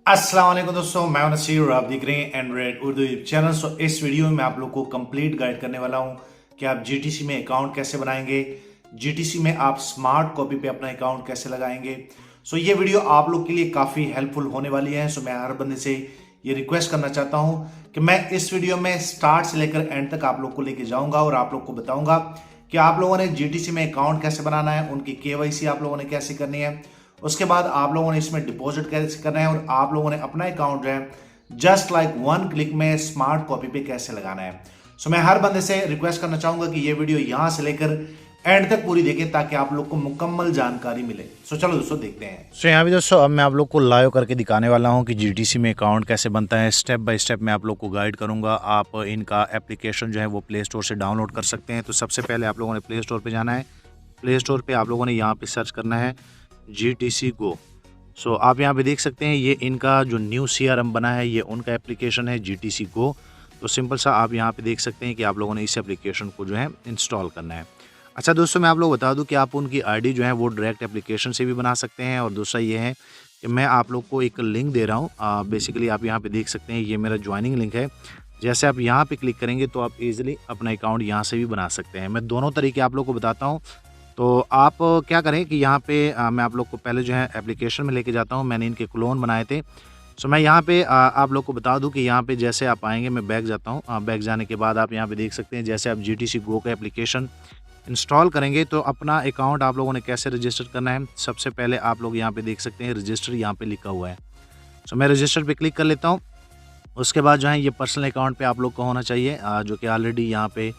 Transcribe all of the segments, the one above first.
अस्सलाम वालेकुम दोस्तों, मैं हूं नसीर और आप देख रहे हैं एंड्रॉइड उर्दू यूट्यूब चैनल। इस वीडियो में मैं आप लोग को कंप्लीट गाइड करने वाला हूं कि आप जीटीसी में अकाउंट कैसे बनाएंगे, जीटीसी में आप स्मार्ट कॉपी पे अपना अकाउंट कैसे लगाएंगे। ये वीडियो आप लोग के लिए काफ़ी हेल्पफुल होने वाली है। मैं हर बंदे से ये रिक्वेस्ट करना चाहता हूं कि मैं इस वीडियो में स्टार्ट से लेकर एंड तक आप लोग को लेके जाऊंगा और आप लोग को बताऊंगा कि आप लोगों ने जीटीसी में अकाउंट कैसे बनाना है, उनकी केवाईसी आप लोगों ने कैसे करनी है, उसके बाद आप लोगों ने इसमें डिपॉजिट कैसे करना है और आप लोगों ने अपना अकाउंट जो है जस्ट लाइक वन क्लिक में स्मार्ट कॉपी पे कैसे लगाना है। मैं हर बंदे से रिक्वेस्ट करना चाहूंगा कि ये वीडियो यहां से लेकर एंड तक पूरी देखें ताकि आप लोग को मुकम्मल जानकारी मिले। चलो दोस्तों देखते हैं। यहाँ भी दोस्तों अब मैं आप लोग को लाइव करके दिखाने वाला हूं कि जीटीसी में अकाउंट कैसे बनता है। स्टेप बाय स्टेप मैं आप लोग को गाइड करूंगा। आप इनका एप्लीकेशन जो है वो प्ले स्टोर से डाउनलोड कर सकते हैं। तो सबसे पहले आप लोगों ने प्ले स्टोर पर जाना है। प्ले स्टोर पर आप लोगों ने यहाँ पे सर्च करना है जीटीसी गो। आप यहाँ पे देख सकते हैं ये इनका जो न्यू सीआरएम बना है, ये उनका एप्लीकेशन है जीटीसी गो। तो सिंपल सा आप यहाँ पे देख सकते हैं कि आप लोगों ने इस एप्लीकेशन को जो है इंस्टॉल करना है। अच्छा दोस्तों, मैं आप लोग बता दूं कि आप उनकी आईडी जो है वो डायरेक्ट एप्लीकेशन से भी बना सकते हैं। और दूसरा ये है कि मैं आप लोग को एक लिंक दे रहा हूँ। बेसिकली आप यहाँ पे देख सकते हैं ये मेरा ज्वाइनिंग लिंक है। जैसे आप यहाँ पे क्लिक करेंगे तो आप इजीली अपना अकाउंट यहाँ से भी बना सकते हैं। मैं दोनों तरीके आप लोग को बताता हूँ। तो आप क्या करें कि यहाँ पे मैं आप लोग को पहले जो है एप्लीकेशन में लेके जाता हूँ। मैंने इनके क्लोन बनाए थे। मैं यहाँ पे आप लोग को बता दूं कि यहाँ पे जैसे आप आएंगे, मैं बैक जाता हूँ। बैक जाने के बाद आप यहाँ पे देख सकते हैं जैसे आप जीटीसी गो का एप्लीकेशन इंस्टॉल करेंगे तो अपना अकाउंट आप लोगों ने कैसे रजिस्टर करना है। सबसे पहले आप लोग यहाँ पे देख सकते हैं रजिस्टर यहाँ पे लिखा हुआ है। मैं रजिस्टर पे क्लिक कर लेता हूँ। उसके बाद जो है ये पर्सनल अकाउंट पे आप लोग का होना चाहिए, जो कि ऑलरेडी यहाँ पे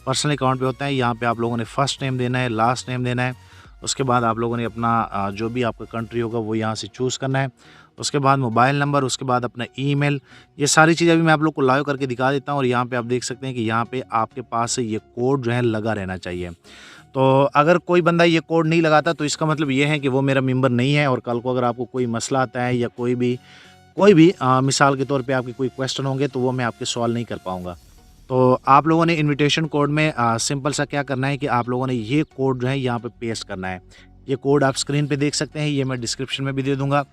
पर्सनल अकाउंट पे होता है। यहाँ पे आप लोगों ने फर्स्ट नेम देना है, लास्ट नेम देना है। उसके बाद आप लोगों ने अपना जो भी आपका कंट्री होगा वो यहाँ से चूज़ करना है। उसके बाद मोबाइल नंबर, उसके बाद अपना ईमेल, ये सारी चीज़ें अभी मैं आप लोग को लाइव करके दिखा देता हूँ। और यहाँ पे आप देख सकते हैं कि यहाँ पे आपके पास ये कोड जो है लगा रहना चाहिए। तो अगर कोई बंदा ये कोड नहीं लगाता तो इसका मतलब ये है कि वो मेरा मेंबर नहीं है। और कल को अगर आपको कोई मसला आता है या कोई भी मिसाल के तौर पे आपके कोई क्वेश्चन होंगे तो वो मैं आपके सॉल्व नहीं कर पाऊँगा। तो आप लोगों ने इनविटेशन कोड में सिंपल सा क्या करना है कि आप लोगों ने ये कोड जो है यहाँ पे पेस्ट करना है। ये कोड आप स्क्रीन पे देख सकते हैं, ये मैं डिस्क्रिप्शन में भी दे दूँगा।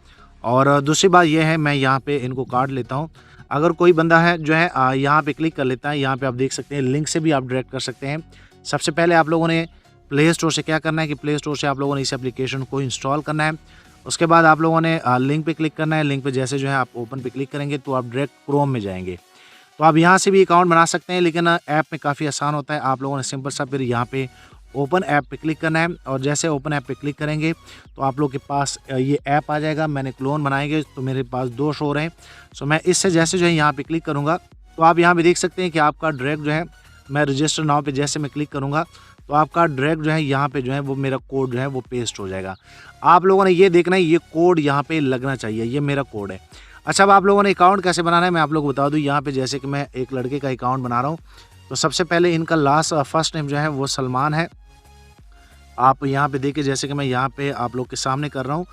और दूसरी बात ये है, मैं यहाँ पे इनको काट लेता हूँ। अगर कोई बंदा है जो है यहाँ पे क्लिक कर लेता है, यहाँ पे आप देख सकते हैं लिंक से भी आप डायरेक्ट कर सकते हैं। सबसे पहले आप लोगों ने प्ले स्टोर से क्या करना है कि प्ले स्टोर से आप लोगों ने इस एप्लीकेशन को इंस्टॉल करना है। उसके बाद आप लोगों ने लिंक पे क्लिक करना है। लिंक पे जैसे जो है आप ओपन पे क्लिक करेंगे तो आप डायरेक्ट क्रोम में जाएंगे। तो आप यहाँ से भी अकाउंट बना सकते हैं, लेकिन ऐप में काफ़ी आसान होता है। आप लोगों ने सिंपल सा फिर यहाँ पे ओपन ऐप पे क्लिक करना है। और जैसे ओपन ऐप पे क्लिक करेंगे तो आप लोग के पास ये ऐप आ जाएगा। मैंने क्लोन बनाएंगे तो मेरे पास 2 शो रहे हैं। मैं इससे जैसे जो है यहाँ पे क्लिक करूँगा तो आप यहाँ पे देख सकते हैं कि आपका डायरेक्ट जो है, मैं रजिस्टर नाउ पे जैसे मैं क्लिक करूँगा तो आपका डायरेक्ट जो है यहाँ पे जो है वो मेरा कोड जो है वो पेस्ट हो जाएगा। आप लोगों ने ये देखना है, ये कोड यहाँ पे लगना चाहिए, ये मेरा कोड है। अच्छा, अब आप लोगों ने अकाउंट कैसे बनाना है मैं आप लोग को बता दूं। यहाँ पे जैसे कि मैं एक लड़के का अकाउंट बना रहा हूँ तो सबसे पहले इनका फर्स्ट नेम जो है वो सलमान है। आप यहाँ पे देखिए जैसे कि मैं यहाँ पे आप लोग के सामने कर रहा हूँ,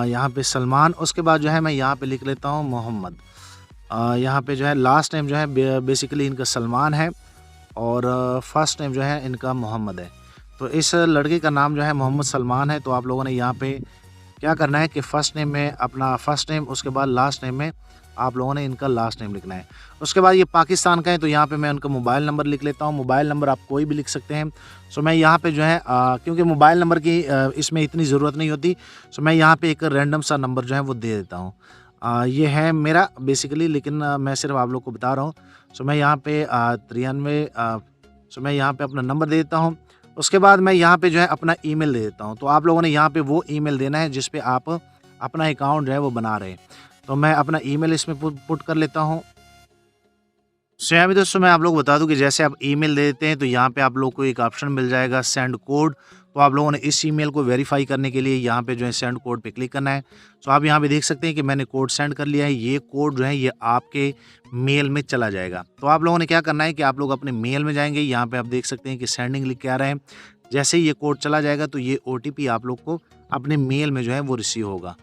यहाँ पे सलमान। उसके बाद जो है मैं यहाँ पे लिख लेता हूँ मोहम्मद। यहाँ पे जो है लास्ट नेम जो है बेसिकली इनका सलमान है और फर्स्ट नेम जो है इनका मोहम्मद है। तो इस लड़के का नाम जो है मोहम्मद सलमान है। तो आप लोगों ने यहाँ पे क्या करना है कि फर्स्ट नेम में अपना फर्स्ट नेम, उसके बाद लास्ट नेम में आप लोगों ने इनका लास्ट नेम लिखना है। उसके बाद ये पाकिस्तान का है तो यहाँ पे मैं उनका मोबाइल नंबर लिख लेता हूँ। मोबाइल नंबर आप कोई भी लिख सकते हैं। मैं यहाँ पे जो है क्योंकि मोबाइल नंबर की इसमें इतनी ज़रूरत नहीं होती, मैं यहाँ पे एक रैंडम सा नंबर जो है वो दे देता हूँ। ये है मेरा बेसिकली, लेकिन मैं सिर्फ आप लोग को बता रहा हूँ। मैं यहाँ पे 93 मैं यहाँ पे अपना नंबर दे देता हूँ। उसके बाद मैं यहाँ पे जो है अपना ईमेल दे देता हूँ। तो आप लोगों ने यहाँ पे वो ईमेल देना है जिस पे आप अपना अकाउंट जो है वो बना रहे हैं। तो मैं अपना ईमेल इसमें पुट कर लेता हूँ। यहाँ भी दोस्तों मैं आप लोग बता दूं कि जैसे आप ईमेल दे देते हैं तो यहाँ पे आप लोग को एक ऑप्शन मिल जाएगा सेंड कोड। तो आप लोगों ने इस ईमेल को वेरीफाई करने के लिए यहाँ पे जो है सेंड कोड पे क्लिक करना है। आप यहाँ पे देख सकते हैं कि मैंने कोड सेंड कर लिया है। ये कोड जो है ये आपके मेल में चला जाएगा। तो आप लोगों ने क्या करना है कि आप लोग अपने मेल में जाएंगे। यहाँ पे आप देख सकते हैं कि सेंडिंग लिख के आ रहा है। जैसे ही ये कोड चला जाएगा तो ये OTP आप लोग को अपने मेल में जो है वो रिसीव होगा।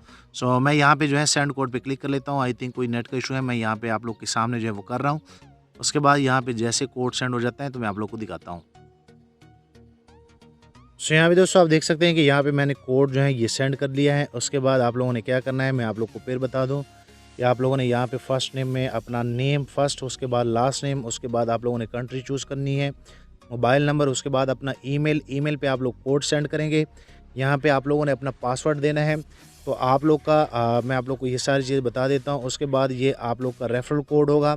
मैं यहाँ पे जो है सेंड कोड पे क्लिक कर लेता हूँ। आई थिंक कोई नेट का इशू है, मैं यहाँ पे आप लोग के सामने जो है वो कर रहा हूँ। उसके बाद यहाँ पे जैसे कोड सेंड हो जाता है तो मैं आप लोग को दिखाता हूँ। यहाँ भी दोस्तों आप देख सकते हैं कि यहाँ पे मैंने कोड जो है ये सेंड कर लिया है। उसके बाद आप लोगों ने क्या करना है मैं आप लोग को फिर बता दूँ कि आप लोगों ने यहाँ पे फर्स्ट नेम में अपना नेम फर्स्ट, उसके बाद लास्ट नेम, उसके बाद आप लोगों ने कंट्री चूज़ करनी है, मोबाइल नंबर, उसके बाद अपना ईमेल पे आप लोग कोड सेंड करेंगे। यहाँ पे आप लोगों ने अपना पासवर्ड देना है। तो आप लोग का मैं आप लोग को ये सारी चीज़ें बता देता हूँ। उसके बाद ये आप लोग का रेफरल कोड होगा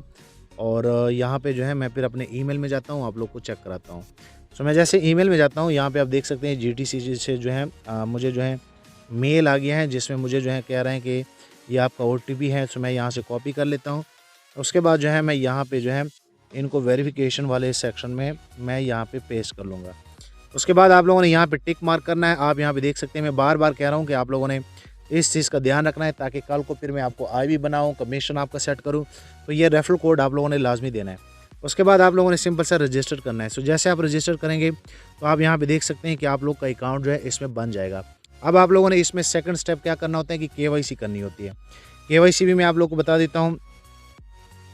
और यहाँ पे जो है मैं फिर अपने ईमेल में जाता हूँ, आप लोग को चेक कराता हूँ। सो मैं जैसे ईमेल में जाता हूँ, यहाँ पे आप देख सकते हैं जीटीसी से जो है मुझे जो है मेल आ गया है, जिसमें मुझे जो है कह रहे हैं कि ये आपका ओटीपी है। सो मैं यहाँ से कॉपी कर लेता हूँ। उसके बाद जो है मैं यहाँ पे जो है इनको वेरिफिकेशन वाले सेक्शन में मैं यहाँ पे पेस्ट कर लूँगा। उसके बाद आप लोगों ने यहाँ पे टिक मार्क करना है। आप यहाँ पे देख सकते हैं, मैं बार बार कह रहा हूँ कि आप लोगों ने इस चीज़ का ध्यान रखना है ताकि कल को फिर मैं आपको आईवी बनाऊँ, कमीशन आपका सेट करूँ, तो ये रेफरल कोड आप लोगों ने लाजमी देना है। उसके बाद आप लोगों ने सिंपल सा रजिस्टर करना है। सो जैसे आप रजिस्टर करेंगे तो आप यहाँ पे देख सकते हैं कि आप लोग का अकाउंट जो है इसमें बन जाएगा। अब आप लोगों ने इसमें सेकंड स्टेप क्या करना होता है कि केवाईसी करनी होती है। केवाईसी भी मैं आप लोग को बता देता हूँ।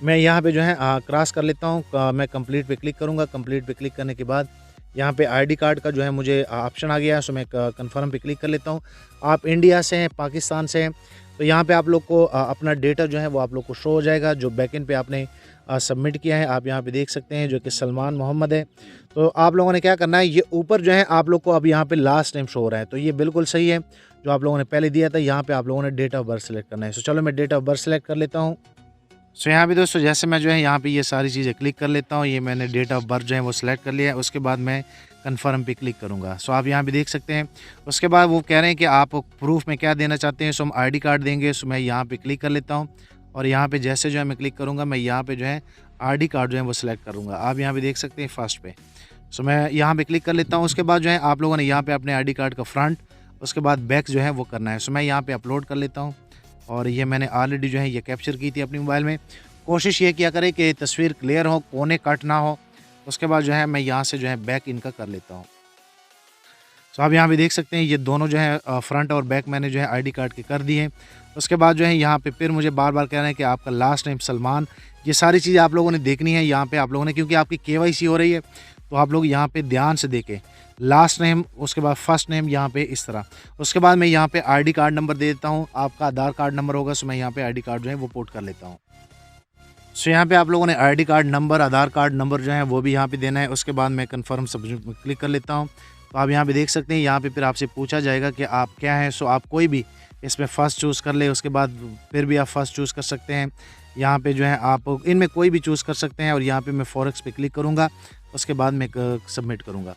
मैं यहाँ पे जो है क्रॉस कर लेता हूँ, मैं कंप्लीट पे क्लिक करूँगा। कंप्लीट पे क्लिक करने के बाद यहाँ पे आईडी कार्ड का जो है मुझे ऑप्शन आ गया है, सो मैं कंफर्म पे क्लिक कर लेता हूँ। आप इंडिया से हैं, पाकिस्तान से हैं, तो यहाँ पे आप लोग को अपना डेटा जो है वो आप लोग को शो हो जाएगा जो बैकएंड पे आपने सबमिट किया है। आप यहाँ पे देख सकते हैं जो कि सलमान मोहम्मद है। तो आप लोगों ने क्या करना है, ये ऊपर जो है आप लोग को अब यहाँ पे लास्ट नेम शो हो रहा है, तो ये बिल्कुल सही है जो आप लोगों ने पहले दिया था। यहाँ पे आप लोगों ने डेट ऑफ बर्थ सेलेक्ट करना है। सो चलो मैं डेट ऑफ बर्थ सेलेक्ट कर लेता हूँ। सो यहाँ पे दोस्तों जैसे मैं जो है यहाँ पे ये सारी चीज़ें क्लिक कर लेता हूँ, ये मैंने डेट ऑफ बर्थ जो है वो सिलेक्ट कर लिया है। उसके बाद मैं कन्फर्म पे क्लिक करूँगा। सो आप यहाँ पे देख सकते हैं। उसके बाद वो कह रहे हैं कि आप प्रूफ में क्या देना चाहते हैं, सो हम आईडी कार्ड देंगे। सो मैं यहाँ पे क्लिक कर लेता हूँ और यहाँ पे जैसे जो है मैं क्लिक करूँगा, मैं यहाँ पे जो है आईडी कार्ड जो है वो सिलेक्ट करूँगा। आप यहाँ पे देख सकते हैं फर्स्ट पे। सो मैं यहाँ पे क्लिक कर लेता हूँ। उसके बाद जो है आप लोगों ने यहाँ पे अपने आईडी कार्ड का फ्रंट, उसके बाद बैक जो है वो करना है। सो मैं यहाँ पे अपलोड कर लेता हूँ और ये मैंने ऑलरेडी जो है ये कैप्चर की थी अपनी मोबाइल में। कोशिश ये किया करें कि तस्वीर क्लियर हो, कोने कट ना हो। उसके बाद जो है मैं यहाँ से जो है बैक इनका कर लेता हूँ। तो आप यहाँ पे देख सकते हैं ये दोनों जो है फ्रंट और बैक मैंने जो है आईडी कार्ड के कर दिए। उसके बाद जो है यहाँ पे फिर मुझे बार बार कह रहे हैं कि आपका लास्ट नेम सलमान, ये सारी चीज़ें आप लोगों ने देखनी है यहाँ पे आप लोगों ने, क्योंकि आपकी केवाईसी हो रही है। तो आप लोग यहाँ पे ध्यान से देखें, लास्ट नेम, उसके बाद फर्स्ट नेम यहाँ पे इस तरह। उसके बाद मैं यहाँ पे आईडी कार्ड नंबर दे देता हूँ, आपका आधार कार्ड नंबर होगा। सो मैं यहाँ पे आईडी कार्ड जो है वो पोर्ट कर लेता हूँ। सो यहाँ पे आप लोगों ने आईडी कार्ड नंबर, आधार कार्ड नंबर जो है वो भी यहाँ पे देना है। उसके बाद मैं कंफर्म सबमिट क्लिक कर लेता हूँ। तो आप यहाँ पे देख सकते हैं, यहाँ पे फिर आपसे पूछा जाएगा कि आप क्या हैं। सो आप कोई भी इसमें फ़र्स्ट चूज़ कर ले, उसके बाद फिर भी आप फर्स्ट चूज़ कर सकते हैं। यहाँ पे जो है आप इनमें कोई भी चूज़ कर सकते हैं और यहाँ पे मैं फॉरेक्स पे क्लिक करूँगा। उसके बाद मैं सबमिट करूँगा।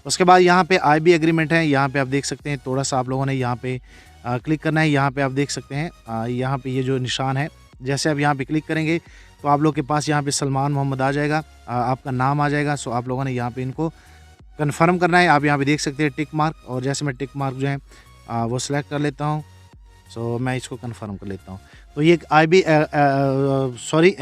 उसके बाद यहाँ पे आईबी एग्रीमेंट है, यहाँ पे आप देख सकते हैं। थोड़ा सा आप लोगों ने यहाँ पे क्लिक करना है। यहाँ पे आप देख सकते हैं यहाँ पे ये जो निशान है, जैसे आप यहाँ पे क्लिक करेंगे तो आप लोग के पास यहाँ पे सलमान मोहम्मद आ जाएगा, आपका नाम आ जाएगा। सो आप लोगों ने यहाँ पे इनको कन्फर्म करना है। आप यहाँ पे देख सकते हैं टिक मार्क, और जैसे मैं टिक मार्क जो है वो सिलेक्ट कर लेता हूँ। सो मैं इसको कन्फर्म कर लेता हूँ। तो ये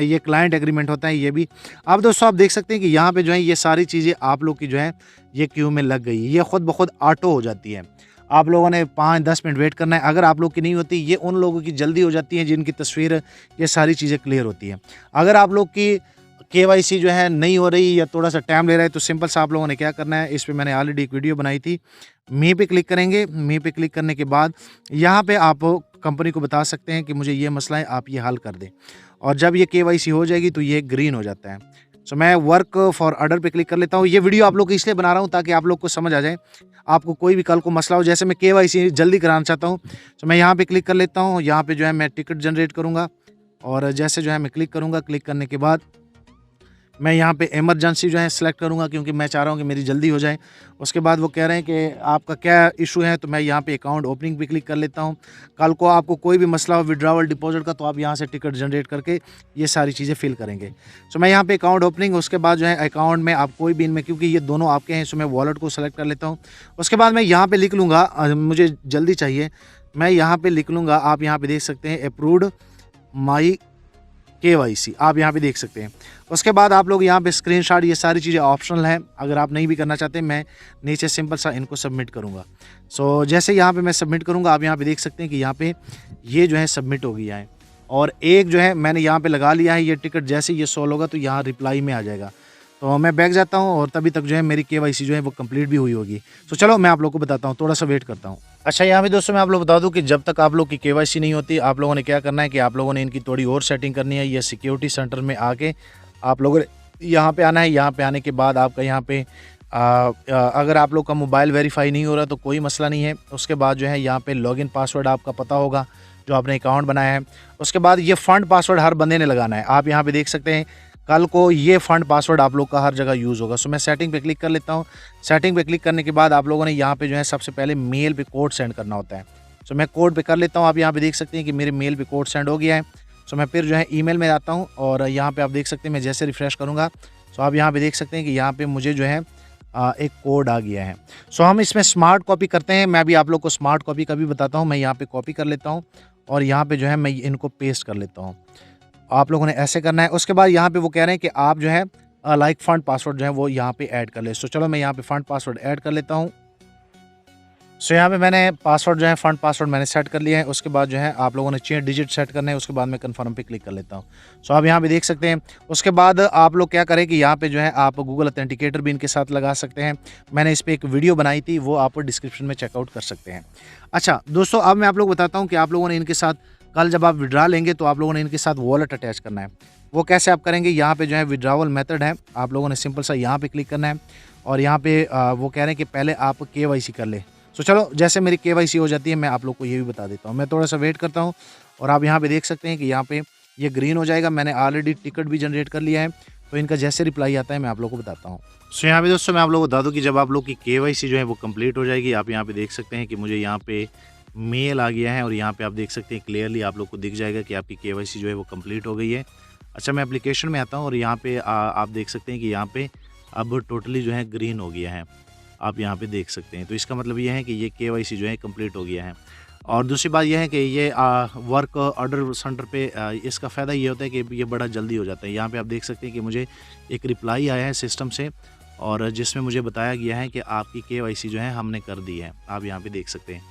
ये क्लाइंट एग्रीमेंट होता है ये भी। आप दोस्तों आप देख सकते हैं कि यहाँ पे जो है ये सारी चीज़ें आप लोग की जो है ये क्यू में लग गई है, ये खुद ब खुद ऑटो हो जाती है। आप लोगों ने 5-10 मिनट वेट करना है। अगर आप लोग की नहीं होती, ये उन लोगों की जल्दी हो जाती है जिनकी तस्वीर ये सारी चीज़ें क्लियर होती हैं। अगर आप लोग की केवाईसी जो है नहीं हो रही या थोड़ा सा टाइम ले रहा है, तो सिंपल सा आप लोगों ने क्या करना है, इस पे मैंने ऑलरेडी एक वीडियो बनाई थी। मी पे क्लिक करेंगे। मी पे क्लिक करने के बाद यहाँ पे आप कंपनी को बता सकते हैं कि मुझे ये मसला है, आप ये हल कर दें। और जब ये केवाईसी हो जाएगी तो ये ग्रीन हो जाता है। सो मैं वर्क फॉर ऑर्डर पे क्लिक कर लेता हूँ। ये वीडियो आप लोग को इसलिए बना रहा हूँ ताकि आप लोग को समझ आ जाए। आपको कोई भी कल को मसला हो, जैसे मैं केवाईसी जल्दी कराना चाहता हूँ, तो मैं यहाँ पे क्लिक कर लेता हूँ। यहाँ पे जो है मैं टिकट जनरेट करूँगा और जैसे जो है मैं क्लिक करूँगा, क्लिक करने के बाद मैं यहाँ पे इमरजेंसी जो है सिलेक्ट करूँगा क्योंकि मैं चाह रहा हूँ कि मेरी जल्दी हो जाए। उसके बाद वो कह रहे हैं कि आपका क्या इशू है, तो मैं यहाँ पे अकाउंट ओपनिंग पे क्लिक कर लेता हूँ। कल को आपको कोई भी मसला हो विड्रावल डिपॉजिट का, तो आप यहाँ से टिकट जनरेट करके ये सारी चीज़ें फिल करेंगे। सो मैं यहाँ पे अकाउंट ओपनिंग, उसके बाद जो है अकाउंट में आप कोई भी इनमें, क्योंकि ये दोनों आपके हैं, सो मैं वॉलेट को सेलेक्ट कर लेता हूँ। उसके बाद मैं यहाँ पर लिख लूँगा, मुझे जल्दी चाहिए, मैं यहाँ पर लिख लूँगा, आप यहाँ पर देख सकते हैं अप्रूव्ड माई केवाईसी, आप यहाँ पे देख सकते हैं। उसके बाद आप लोग यहाँ पे स्क्रीनशॉट, ये सारी चीज़ें ऑप्शनल हैं, अगर आप नहीं भी करना चाहते, मैं नीचे सिंपल सा इनको सबमिट करूँगा। सो जैसे यहाँ पे मैं सबमिट करूँगा, आप यहाँ पे देख सकते हैं कि यहाँ पे ये जो है सबमिट हो गया है। और एक जो है मैंने यहाँ पे लगा लिया है, ये टिकट जैसे ये सोल्व होगा तो यहाँ रिप्लाई में आ जाएगा। तो मैं बैक जाता हूँ और तभी तक जो है मेरी केवाईसी जो है वो कंप्लीट भी हुई होगी। तो चलो मैं आप लोग को बताता हूँ, थोड़ा सा वेट करता हूँ। अच्छा, यहाँ पे दोस्तों मैं आप लोग बता दूँ कि जब तक आप लोग की केवाईसी नहीं होती, आप लोगों ने क्या करना है कि आप लोगों ने इनकी थोड़ी और सेटिंग करनी है। ये सिक्योरिटी सेंटर में आके आप लोगों ने यहाँ पे आना है। यहाँ पे आने के बाद आपका यहाँ पे अगर आप लोग का मोबाइल वेरीफाई नहीं हो रहा तो कोई मसला नहीं है। उसके बाद जो है यहाँ पे लॉगिन पासवर्ड आपका पता होगा जो आपने अकाउंट बनाया है। उसके बाद ये फ़ंड पासवर्ड हर बंदे ने लगाना है। आप यहाँ पे देख सकते हैं कल को ये फ़ंड पासवर्ड आप लोग का हर जगह यूज़ होगा। सो मैं सेटिंग पे क्लिक कर लेता हूँ। सेटिंग पे क्लिक करने के बाद आप लोगों ने यहाँ पे जो है सबसे पहले मेल पे कोड सेंड करना होता है। सो मैं कोड पे कर लेता हूँ। आप यहाँ पे देख सकते हैं कि मेरे मेल पे कोड सेंड हो गया है। सो मैं फिर जो है ईमेल में आता हूँ और यहाँ पे आप देख सकते हैं मैं जैसे रिफ़्रेश करूँगा सो आप यहाँ पे देख सकते हैं कि यहाँ पे मुझे जो है एक कोड आ गया है। सो हम इसमें स्मार्ट कॉपी करते हैं। मैं भी आप लोग को स्मार्ट कॉपी का भी बताता हूँ। मैं यहाँ पे कॉपी कर लेता हूँ और यहाँ पे जो है मैं इनको पेस्ट कर लेता हूँ। आप लोगों ने ऐसे करना है। उसके बाद यहाँ पे वो कह रहे हैं कि आप जो है लाइक फ़ंड पासवर्ड जो है वो यहाँ पे ऐड कर ले। सो चलो मैं यहाँ पे फ़ंड पासवर्ड ऐड कर लेता हूँ। सो यहाँ पे मैंने पासवर्ड जो है फ़ंड पासवर्ड मैंने सेट कर लिया है। उसके बाद जो है आप लोगों ने 6 डिजिट सेट करने हैं। उसके बाद मैं कन्फर्म पे क्लिक कर लेता हूँ। सो आप यहाँ पे देख सकते हैं। उसके बाद आप लोग क्या करें कि यहाँ पे जो है आप गूगल ऑथेंटिकेटर भी इनके साथ लगा सकते हैं। मैंने इस पर एक वीडियो बनाई थी, वो आप डिस्क्रिप्शन में चेकआउट कर सकते हैं। अच्छा दोस्तों, अब मैं आप लोग बताता हूँ कि आप लोगों ने इनके साथ कल जब आप विड्रा लेंगे तो आप लोगों ने इनके साथ वॉलेट अटैच करना है। वो कैसे आप करेंगे, यहाँ पे जो है विड्रावल मेथड है। आप लोगों ने सिंपल सा यहाँ पे क्लिक करना है और यहाँ पे वो कह रहे हैं कि पहले आप केवाईसी कर ले। तो चलो जैसे मेरी केवाईसी हो जाती है मैं आप लोग को ये भी बता देता हूँ। मैं थोड़ा सा वेट करता हूँ और आप यहाँ पे देख सकते हैं कि यहाँ पे ये ग्रीन हो जाएगा। मैंने ऑलरेडी टिकट भी जनरेट कर लिया है, तो इनका जैसे रिप्लाई आता है मैं आप लोग को बताता हूँ। सो यहाँ पे दोस्तों मैं आप लोग को बता दूँ कि जब आप लोग की केवाईसी जो है वो कंप्लीट हो जाएगी, आप यहाँ पे देख सकते हैं कि मुझे यहाँ पे मेल आ गया है और यहाँ पे आप देख सकते हैं क्लियरली आप लोग को दिख जाएगा कि आपकी केवाईसी जो है वो कंप्लीट हो गई है। अच्छा, मैं एप्लीकेशन में आता हूँ और यहाँ पे आप देख सकते हैं कि यहाँ पे अब टोटली जो है ग्रीन हो गया है। आप यहाँ पे देख सकते हैं, तो इसका मतलब ये है कि ये केवाईसी जो है कंप्लीट हो गया है। और दूसरी बात यह है कि ये वर्क ऑर्डर सेंटर पे इसका फ़ायदा ये होता है कि ये बड़ा जल्दी हो जाता है। यहाँ पे आप देख सकते हैं कि मुझे एक रिप्लाई आया है सिस्टम से और जिसमें मुझे बताया गया है कि आपकी केवाईसी जो है हमने कर दी है। आप यहाँ पे देख सकते हैं।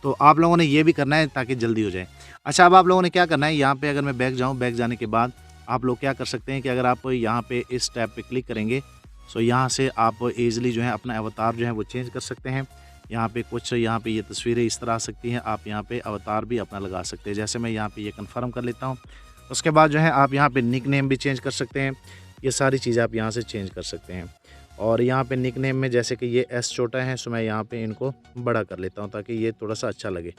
तो आप लोगों ने ये भी करना है ताकि जल्दी हो जाए। अच्छा, अब आप लोगों ने क्या करना है, यहाँ पे अगर मैं बैक जाऊँ, बैक जाने के बाद आप लोग क्या कर सकते हैं कि अगर आप यहाँ पे इस टैब पे क्लिक करेंगे सो यहाँ से आप ईज़िली जो है अपना अवतार जो है वो चेंज कर सकते हैं। यहाँ पे कुछ यहाँ पे ये तस्वीरें इस तरह आ सकती हैं। आप यहाँ पे अवतार भी अपना लगा सकते हैं। जैसे मैं यहाँ पे ये कन्फर्म कर लेता हूँ। उसके बाद जो है आप यहाँ पे निक नेम भी चेंज कर सकते हैं। ये सारी चीज़ें आप यहाँ से चेंज कर सकते हैं। और यहाँ पे निक नेम में जैसे कि ये एस छोटा है सो मैं यहाँ पे इनको बड़ा कर लेता हूँ ताकि ये थोड़ा सा अच्छा लगे।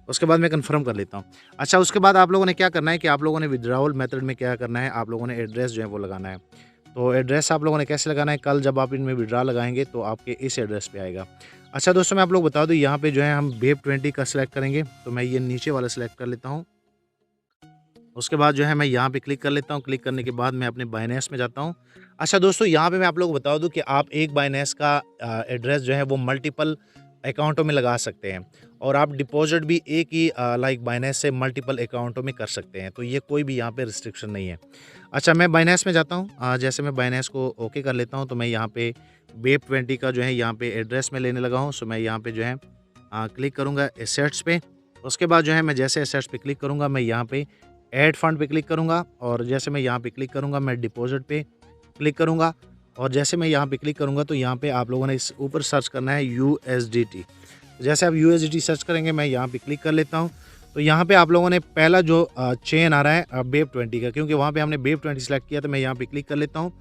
उसके बाद मैं कंफर्म कर लेता हूँ। अच्छा, उसके बाद आप लोगों ने क्या करना है कि आप लोगों ने विड्रावल मेथड में क्या करना है, आप लोगों ने एड्रेस जो है वो लगाना है। तो एड्रेस आप लोगों ने कैसे लगाना है, कल जब आप इनमें विड्रा लगाएंगे तो आपके इस एड्रेस पे आएगा। अच्छा दोस्तों, मैं आप लोग बता दूँ यहाँ पे जो है हम बेब 20 का सिलेक्ट करेंगे, तो मैं ये नीचे वाला सिलेक्ट कर लेता हूँ। उसके बाद जो है मैं यहाँ पे क्लिक कर लेता हूँ। क्लिक करने के बाद मैं अपने बाइनेंस में जाता हूँ। अच्छा दोस्तों, यहाँ पे मैं आप लोग को बता दूँ कि आप एक बाइनेंस का एड्रेस जो है वो मल्टीपल अकाउंटों में लगा सकते हैं और आप डिपॉजिट भी एक ही लाइक बाइनेंस से मल्टीपल अकाउंटों में कर सकते हैं। तो ये कोई भी यहाँ पे रिस्ट्रिक्शन नहीं है। अच्छा, मैं बाइनेंस में जाता हूँ। जैसे मैं बाइनेंस को ओके कर लेता हूँ तो मैं यहाँ पे बेब 20 का जो है यहाँ पे एड्रेस में लेने लगा हूँ। सो मैं यहाँ पे जो है क्लिक करूँगा एसेट्स पे। उसके बाद जो है मैं जैसे एसेट्स पे क्लिक करूँगा मैं यहाँ पे ऐड फंड पे क्लिक करूँगा और जैसे मैं यहाँ पे क्लिक करूँगा मैं डिपॉजिट पे क्लिक करूँगा और जैसे मैं यहाँ पे क्लिक करूँगा तो यहाँ पे आप लोगों ने इस ऊपर सर्च करना है USDT। जैसे आप USDT सर्च करेंगे मैं यहाँ पे क्लिक कर लेता हूँ। तो यहाँ पे आप लोगों ने पहला जो चेन आ रहा है बेब 20 का, क्योंकि वहाँ पे हमने बेब 20 सेलेक्ट किया तो मैं यहाँ पे क्लिक कर लेता हूँ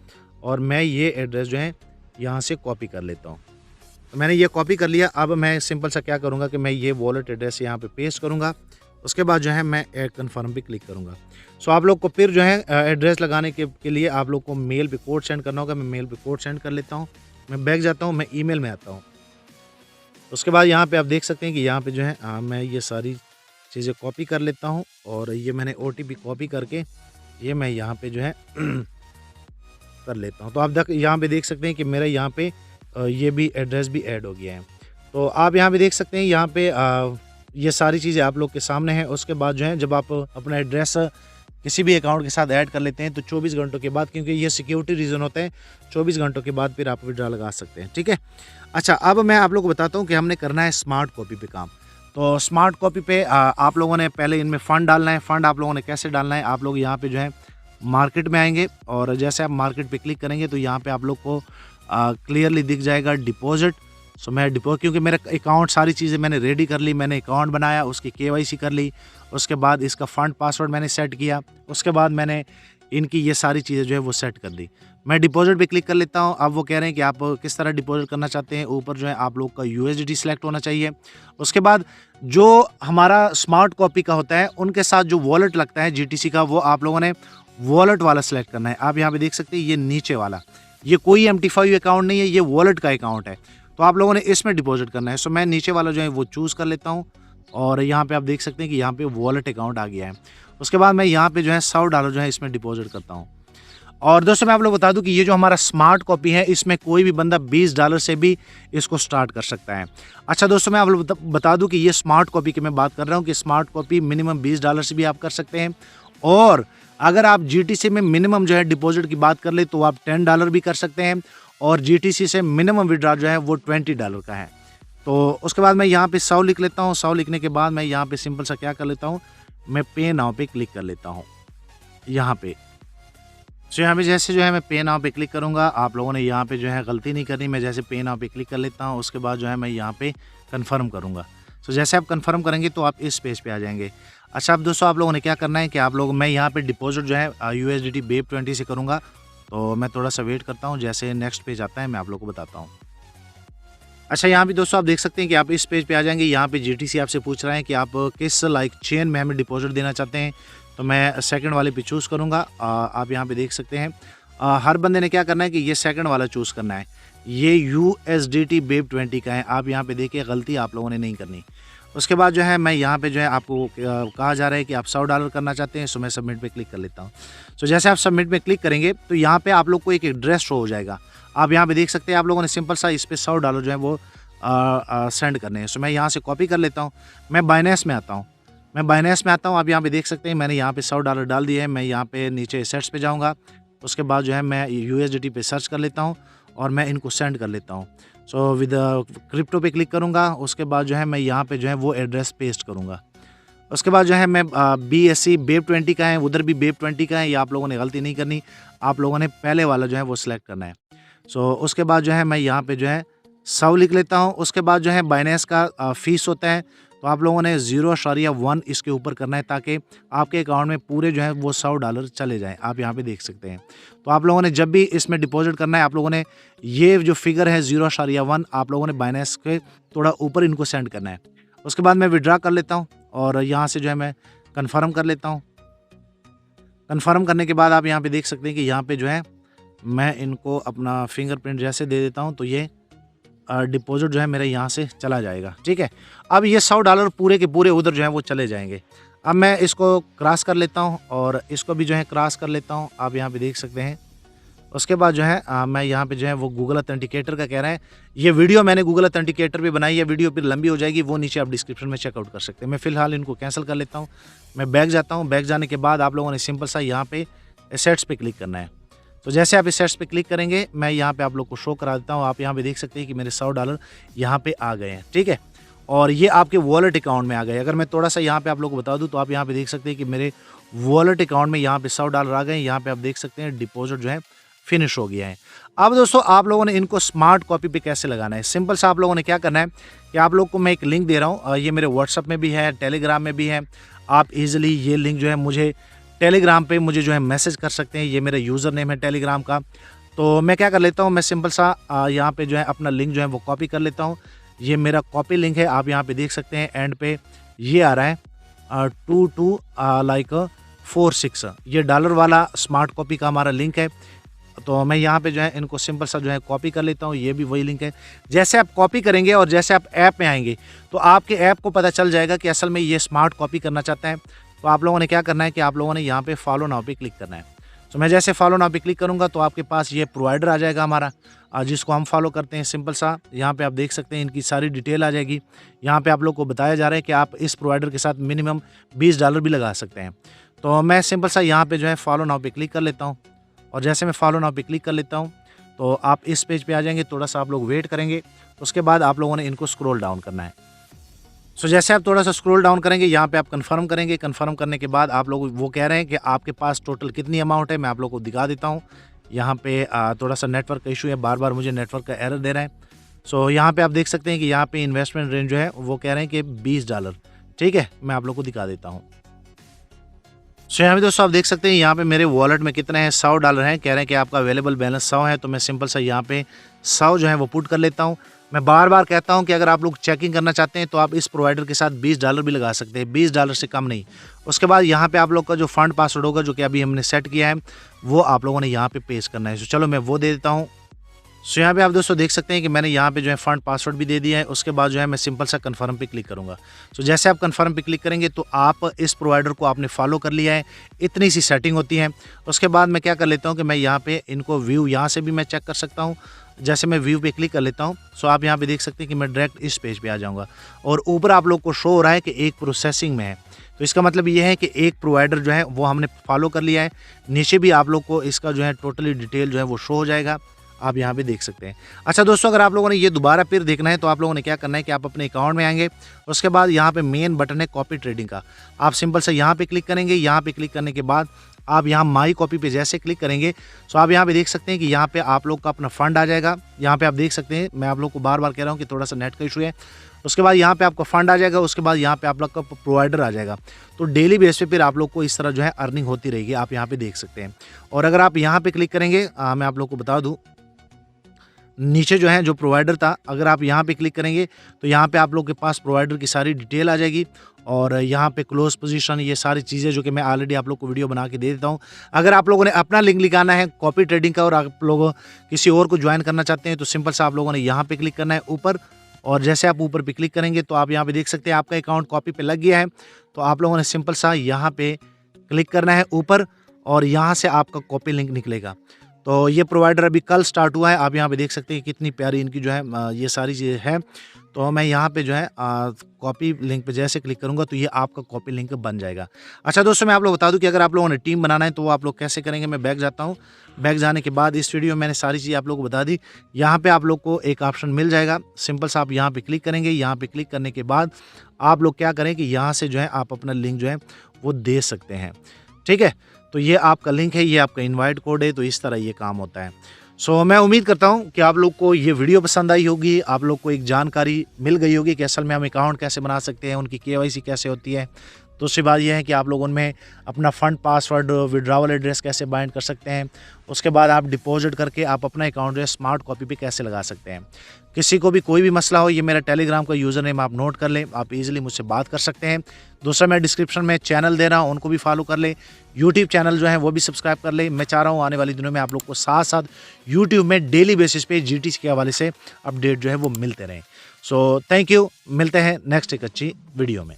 और मैं ये एड्रेस जो है यहाँ से कॉपी कर लेता हूँ। तो मैंने ये कॉपी कर लिया। अब मैं सिंपल सा क्या करूँगा कि मैं ये वॉलेट एड्रेस यहाँ पे पेस्ट करूँगा। उसके बाद जो है मैं ऐड कन्फर्म पे क्लिक करूँगा। सो आप लोग को फिर जो है एड्रेस लगाने के लिए आप लोग को मेल पे कोड सेंड करना होगा। मैं मेल पे कोड सेंड कर लेता हूँ। मैं बैक जाता हूँ, मैं ईमेल में आता हूँ। उसके बाद यहाँ पे आप देख सकते हैं कि यहाँ पे जो है मैं ये सारी चीज़ें कॉपी कर लेता हूँ और ये मैंने OTP कॉपी करके ये मैं यहाँ पे जो है कर लेता हूँ। तो आप यहाँ पे देख सकते हैं कि मेरा यहाँ पे ये भी एड्रेस भी ऐड हो गया है। तो आप यहाँ पे देख सकते हैं यहाँ पे ये सारी चीज़ें आप लोग के सामने हैं। उसके बाद जो है जब आप अपना एड्रेस किसी भी अकाउंट के साथ ऐड कर लेते हैं तो 24 घंटों के बाद, क्योंकि ये सिक्योरिटी रीज़न होता है, 24 घंटों के बाद फिर आप विड्रा लगा सकते हैं। ठीक है। अच्छा, अब मैं आप लोग को बताता हूँ कि हमने करना है स्मार्ट कॉपी पे काम। तो स्मार्ट कॉपी पे आप लोगों ने पहले इनमें फ़ंड डालना है। फ़ंड आप लोगों ने कैसे डालना है, आप लोग यहाँ पे जो है मार्केट में आएंगे और जैसे आप मार्केट पे क्लिक करेंगे तो यहाँ पे आप लोग को क्लियरली दिख जाएगा डिपॉजिट। सो मैं डिपो क्योंकि मेरा अकाउंट सारी चीज़ें मैंने रेडी कर ली, मैंने अकाउंट बनाया, उसकी केवाईसी कर ली, उसके बाद इसका फ़ंड पासवर्ड मैंने सेट किया, उसके बाद मैंने इनकी ये सारी चीज़ें जो है वो सेट कर दी। मैं डिपॉज़िट पे क्लिक कर लेता हूँ। अब वो कह रहे हैं कि आप किस तरह डिपॉज़िट करना चाहते हैं। ऊपर जो है आप लोग का यूएसडीटी सिलेक्ट होना चाहिए। उसके बाद जो हमारा स्मार्ट कॉपी का होता है उनके साथ जो वॉलेट लगता है जीटीसी का, वो आप लोगों ने वॉलेट वाला सिलेक्ट करना है। आप यहाँ पे देख सकते हैं ये नीचे वाला, ये कोई MT5 अकाउंट नहीं है, ये वॉलेट का अकाउंट है। तो आप लोगों ने इसमें डिपॉज़िट करना है। सो मैं नीचे वाला जो है वो चूज़ कर लेता हूँ और यहाँ पे आप देख सकते हैं कि यहाँ पे वॉलेट अकाउंट आ गया है। उसके बाद मैं यहाँ पे जो है $100 जो है इसमें डिपॉज़िट करता हूँ। और दोस्तों मैं आप लोग बता दूं कि ये जो हमारा स्मार्ट कॉपी है इसमें कोई भी बंदा $20 से भी इसको स्टार्ट कर सकता है। अच्छा दोस्तों मैं आप लोग बता दूं कि ये स्मार्ट कॉपी की मैं बात कर रहा हूं कि स्मार्ट कॉपी मिनिमम $20 से भी आप कर सकते हैं। और अगर आप जीटीसी में मिनिमम जो है डिपॉजिट की बात कर ले तो आप $10 भी कर सकते हैं और जीटीसी से मिनिमम विड्रॉ जो है वो $20 का है। तो उसके बाद मैं यहाँ पे 100 लिख लेता हूँ। 100 लिखने के बाद मैं यहाँ पे सिंपल सा क्या कर लेता हूँ, मैं पे नाउ पे क्लिक कर लेता हूँ यहाँ पे। तो यहाँ पे जैसे जो है मैं पे नाउ पे क्लिक करूँगा, आप लोगों ने यहाँ पे जो है गलती नहीं करनी। मैं जैसे पे नाउ पे क्लिक कर लेता हूँ, उसके बाद जो है मैं यहाँ पे कंफर्म करूँगा। तो जैसे आप कंफर्म करेंगे तो आप इस पेज पे आ जाएंगे। अच्छा अब दोस्तों आप लोगों ने क्या करना है कि आप लोग, मैं यहाँ पे डिपॉजिट जो है USDT BEP20 से करूँगा। तो मैं थोड़ा सा वेट करता हूँ, जैसे नेक्स्ट पेज आता है मैं आप लोग को बताता हूँ। अच्छा यहाँ पे दोस्तों आप देख सकते हैं कि आप इस पेज पे आ जाएंगे। यहाँ पे जीटीसी आपसे पूछ रहा है कि आप किस चेन में हमें डिपॉजिट देना चाहते हैं। तो मैं सेकंड वाले पे चूज़ करूँगा। आप यहाँ पे देख सकते हैं हर बंदे ने क्या करना है कि ये सेकंड वाला चूज़ करना है। ये USDT BEP20 का है। आप यहाँ पे देखिए गलती आप लोगों ने नहीं करनी। उसके बाद जो है मैं यहाँ पे जो है आपको कहा जा रहा है कि आप $100 करना चाहते हैं। सो मैं सबमिट पे क्लिक कर लेता हूँ। सो जैसे आप सबमिट पे क्लिक करेंगे तो यहाँ पे आप लोग को एक एड्रेस शो हो जाएगा। आप यहाँ पे देख सकते हैं आप लोगों ने सिंपल सा इस पे $100 जो है वो सेंड करने हैं। सो मैं यहाँ से कॉपी कर लेता हूँ। मैं बाइनेंस में आता हूँ। आप यहाँ पे देख सकते हैं मैंने यहाँ पे $100 डाल दिए हैं। मैं यहाँ पे नीचे एसेट्स पे जाऊँगा। उसके बाद जो है मैं USDT पे सर्च कर लेता हूँ और मैं इनको सेंड कर लेता हूँ। सो विद क्रिप्टो पे क्लिक करूँगा। उसके बाद जो है मैं यहाँ पे जो है वो एड्रेस पेस्ट करूँगा। उसके बाद जो है मैं BSC BEP20 का है, उधर भी BEP20 का है। ये आप लोगों ने गलती नहीं करनी, आप लोगों ने पहले वाला जो है वो सिलेक्ट करना है। सो उसके बाद जो है मैं यहाँ पे जो है 100 लिख लेता हूँ। उसके बाद जो है बाइनेंस का फ़ीस होता है, तो आप लोगों ने 0.1 इसके ऊपर करना है ताकि आपके अकाउंट में पूरे जो है वो $100 चले जाएँ। आप यहाँ पे देख सकते हैं। तो आप लोगों ने जब भी इसमें डिपॉजिट करना है, आप लोगों ने ये जो फिगर है 0.1 आप लोगों ने बाइनेंस के थोड़ा ऊपर इनको सेंड करना है। उसके बाद मैं विड्रा कर लेता हूँ और यहाँ से जो है मैं कन्फर्म कर लेता हूँ। कन्फर्म करने के बाद आप यहाँ पे देख सकते हैं कि यहाँ पे जो है मैं इनको अपना फिंगरप्रिंट जैसे दे देता हूँ तो ये डिपॉजिट जो है मेरे यहाँ से चला जाएगा। ठीक है, अब ये $100 पूरे के पूरे उधर जो है वो चले जाएंगे। अब मैं इसको क्रॉस कर लेता हूँ और इसको भी जो है क्रॉस कर लेता हूँ। आप यहाँ पे देख सकते हैं। उसके बाद जो है मैं यहाँ पे जो है वो गूगल ऑथेंटिकेटर का कह रहा है। ये वीडियो मैंने गूगल ऑथेंटिकेटर पे बनाई है, वीडियो फिर लंबी हो जाएगी, वो नीचे आप डिस्क्रिप्शन में चेकआउट कर सकते हैं। मैं फ़िलहाल इनको कैंसिल कर लेता हूँ। मैं बैक जाता हूँ। बैक जाने के बाद आप लोगों ने सिंपल सा यहाँ पे एसेट्स पे क्लिक करना है। तो जैसे आप एसेट्स पे क्लिक करेंगे मैं यहाँ पे आप लोग को शो करा देता हूँ। आप यहाँ पे देख सकते हैं कि मेरे $100 यहाँ पे आ गए हैं। ठीक है, और ये आपके वॉलेट अकाउंट में आ गए। अगर मैं थोड़ा सा यहाँ पे आप लोग को बता दूँ तो आप यहाँ पे देख सकते हैं कि मेरे वॉलेट अकाउंट में यहाँ पे $100 आ गए। यहाँ पे आप देख सकते हैं डिपॉजिट जो है फिनिश हो गया है। अब दोस्तों आप लोगों ने इनको स्मार्ट कॉपी पे कैसे लगाना है, सिंपल सा आप लोगों ने क्या करना है कि आप लोग को मैं एक लिंक दे रहा हूँ। ये मेरे व्हाट्सअप में भी है, टेलीग्राम में भी है। आप इजीली ये लिंक जो है मुझे टेलीग्राम पे मुझे जो है मैसेज कर सकते हैं। ये मेरा यूज़र नेम है टेलीग्राम का। तो मैं क्या कर लेता हूँ, मैं सिंपल सा यहाँ पे जो है अपना लिंक जो है वो कॉपी कर लेता हूँ। ये मेरा कॉपी लिंक है। आप यहाँ पे देख सकते हैं एंड पे ये आ रहा है 2246। ये डॉलर वाला स्मार्ट कॉपी का हमारा लिंक है। तो मैं यहाँ पे जो है इनको सिंपल सा जो है कॉपी कर लेता हूँ। ये भी वही लिंक है। जैसे आप कॉपी करेंगे और जैसे आप ऐप में आएंगे तो आपके ऐप को पता चल जाएगा कि असल में ये स्मार्ट कॉपी करना चाहता है। तो आप लोगों ने क्या करना है कि आप लोगों ने यहाँ पे फॉलो नाउ पे क्लिक करना है। तो मैं जैसे फॉलो नाउ पे क्लिक करूँगा तो आपके पास ये प्रोवाइडर आ जाएगा हमारा, जिसको हम फॉलो करते हैं। सिंपल सा यहाँ पे आप देख सकते हैं इनकी सारी डिटेल आ जाएगी। यहाँ पे आप लोग को बताया जा रहा है कि आप इस प्रोवाइडर के साथ मिनिमम $20 भी लगा सकते हैं। तो मैं सिंपल सा यहाँ पे जो है फॉलो नाउ पे क्लिक कर लेता हूँ और जैसे मैं फॉलो नाउ पे क्लिक कर लेता हूँ तो आप इस पेज पे आ जाएंगे। थोड़ा सा आप लोग वेट करेंगे, उसके बाद आप लोगों ने इनको स्क्रॉल डाउन करना है। सो जैसे आप थोड़ा सा स्क्रॉल डाउन करेंगे यहाँ पे आप कंफर्म करेंगे। कंफर्म करने के बाद आप लोग वो कह रहे हैं कि आपके पास टोटल कितनी अमाउंट है। मैं आप लोग को दिखा देता हूँ। यहाँ पे थोड़ा सा नेटवर्क का इशू है, बार बार मुझे नेटवर्क का एरर दे रहा है। सो यहाँ पे आप देख सकते हैं कि यहाँ पे इन्वेस्टमेंट रेंज जो है वो कह रहे हैं कि $20। ठीक है, मैं आप लोग को दिखा देता हूँ। सो यहाँ पे दोस्तों आप देख सकते हैं यहाँ पे मेरे वॉलेट में कितने हैं, $100 हैं। कह रहे हैं कि आपका अवेलेबल बैलेंस 100 है, तो मैं सिंपल सा यहाँ पे 100 जो है वो पुट कर लेता हूँ। मैं बार बार कहता हूँ कि अगर आप लोग चेकिंग करना चाहते हैं तो आप इस प्रोवाइडर के साथ $20 भी लगा सकते हैं, $20 से कम नहीं। उसके बाद यहाँ पे आप लोग का जो फंड पासवर्ड होगा जो कि अभी हमने सेट किया है वो आप लोगों ने यहाँ पे पेस्ट करना है। सो चलो मैं वो दे देता हूँ। सो यहाँ पे आप दोस्तों देख सकते हैं कि मैंने यहाँ पे जो है फंड पासवर्ड भी दे दिया है। उसके बाद जो है मैं सिंपल सा कन्फर्म पे क्लिक करूँगा। सो जैसे आप कन्फर्म पे क्लिक करेंगे तो आप इस प्रोवाइडर को आपने फॉलो कर लिया है, इतनी सी सेटिंग होती है। उसके बाद मैं क्या कर लेता हूँ कि मैं यहाँ पे इनको व्यू यहाँ से भी मैं चेक कर सकता हूँ। जैसे मैं व्यू पे क्लिक कर लेता हूँ, सो आप यहाँ पे देख सकते हैं कि मैं डायरेक्ट इस पेज पे आ जाऊँगा और ऊपर आप लोग को शो हो रहा है कि एक प्रोसेसिंग में है। तो इसका मतलब ये है कि एक प्रोवाइडर जो है वो हमने फॉलो कर लिया है। नीचे भी आप लोग को इसका जो है टोटली डिटेल जो है वो शो हो जाएगा, आप यहाँ पे देख सकते हैं। अच्छा दोस्तों, अगर आप लोगों ने ये दोबारा फिर देखना है तो आप लोगों ने क्या करना है कि आप अपने अकाउंट में आएंगे। उसके बाद यहाँ पे मेन बटन है कॉपी ट्रेडिंग का, आप सिंपल से यहाँ पे क्लिक करेंगे। यहाँ पे क्लिक करने के बाद आप यहाँ माई कॉपी पे जैसे क्लिक करेंगे तो आप यहाँ पे देख सकते हैं कि यहाँ पे आप लोग का अपना फंड आ जाएगा। यहाँ पे आप देख सकते हैं, मैं आप लोग को बार बार कह रहा हूँ कि थोड़ा सा नेट का इशू है। उसके बाद यहाँ पे आपका फंड आ जाएगा। उसके बाद यहाँ पे आप लोग का प्रोवाइडर आ जाएगा। तो डेली बेस पे फिर आप लोग को इस तरह जो है अर्निंग होती रहेगी, आप यहाँ पे देख सकते हैं। और अगर आप यहाँ पे क्लिक करेंगे, मैं आप लोग को बता दूँ, नीचे जो है जो प्रोवाइडर था, अगर आप यहाँ पे क्लिक करेंगे तो यहाँ पे आप लोग के पास प्रोवाइडर की सारी डिटेल आ जाएगी और यहाँ पे क्लोज पोजीशन, ये सारी चीज़ें जो कि मैं ऑलरेडी आप लोग को वीडियो बना के दे देता हूँ। अगर आप लोगों ने अपना लिंक लिखाना है कॉपी ट्रेडिंग का और आप लोग किसी और को ज्वाइन करना चाहते हैं तो सिंपल सा आप लोगों ने यहाँ पे क्लिक करना है ऊपर। और जैसे आप ऊपर पे क्लिक करेंगे तो आप यहाँ पे देख सकते हैं आपका अकाउंट कॉपी पे लग गया है। तो आप लोगों ने सिंपल सा यहाँ पे क्लिक करना है ऊपर और यहाँ से आपका कॉपी लिंक निकलेगा। तो ये प्रोवाइडर अभी कल स्टार्ट हुआ है, आप यहाँ पे देख सकते हैं कितनी प्यारी इनकी जो है ये सारी चीज़ें हैं। तो मैं यहाँ पे जो है कॉपी लिंक पे जैसे क्लिक करूँगा तो ये आपका कॉपी लिंक बन जाएगा। अच्छा दोस्तों, मैं आप लोग बता दूँ कि अगर आप लोगों ने टीम बनाना है तो वो आप लोग कैसे करेंगे। मैं बैक जाता हूँ। बैक जाने के बाद इस वीडियो में मैंने सारी चीज़ें आप लोग को बता दी। यहाँ पे आप लोग को एक ऑप्शन मिल जाएगा, सिंपल सा आप यहाँ पे क्लिक करेंगे। यहाँ पे क्लिक करने के बाद आप लोग क्या करें कि यहाँ से जो है आप अपना लिंक जो है वो दे सकते हैं। ठीक है, तो ये आपका लिंक है, ये आपका इनवाइट कोड है। तो इस तरह ये काम होता है। सो मैं उम्मीद करता हूँ कि आप लोग को ये वीडियो पसंद आई होगी, आप लोग को एक जानकारी मिल गई होगी कि असल में हम अकाउंट कैसे बना सकते हैं, उनकी KYC कैसे होती है। दूसरी बात यह है कि आप लोग उनमें अपना फ़ंड पासवर्ड, विड्रॉवल एड्रेस कैसे बाइंड कर सकते हैं। उसके बाद आप डिपॉजिट करके आप अपना अकाउंट जो है स्मार्ट कॉपी पे कैसे लगा सकते हैं। किसी को भी कोई भी मसला हो, ये मेरा टेलीग्राम का यूज़र नेम आप नोट कर लें, आप इजीली मुझसे बात कर सकते हैं। दूसरा, मैं डिस्क्रिप्शन में चैनल दे रहा हूँ, उनको भी फॉलो कर लें। यूट्यूब चैनल जो है वो भी सब्सक्राइब कर लें। मैं चाह रहा हूँ आने वाले दिनों में आप लोग को साथ साथ यूट्यूब में डेली बेसिस पे GTC के हवाले से अपडेट जो है वो मिलते रहें। सो थैंक यू, मिलते हैं नेक्स्ट एक अच्छी वीडियो में।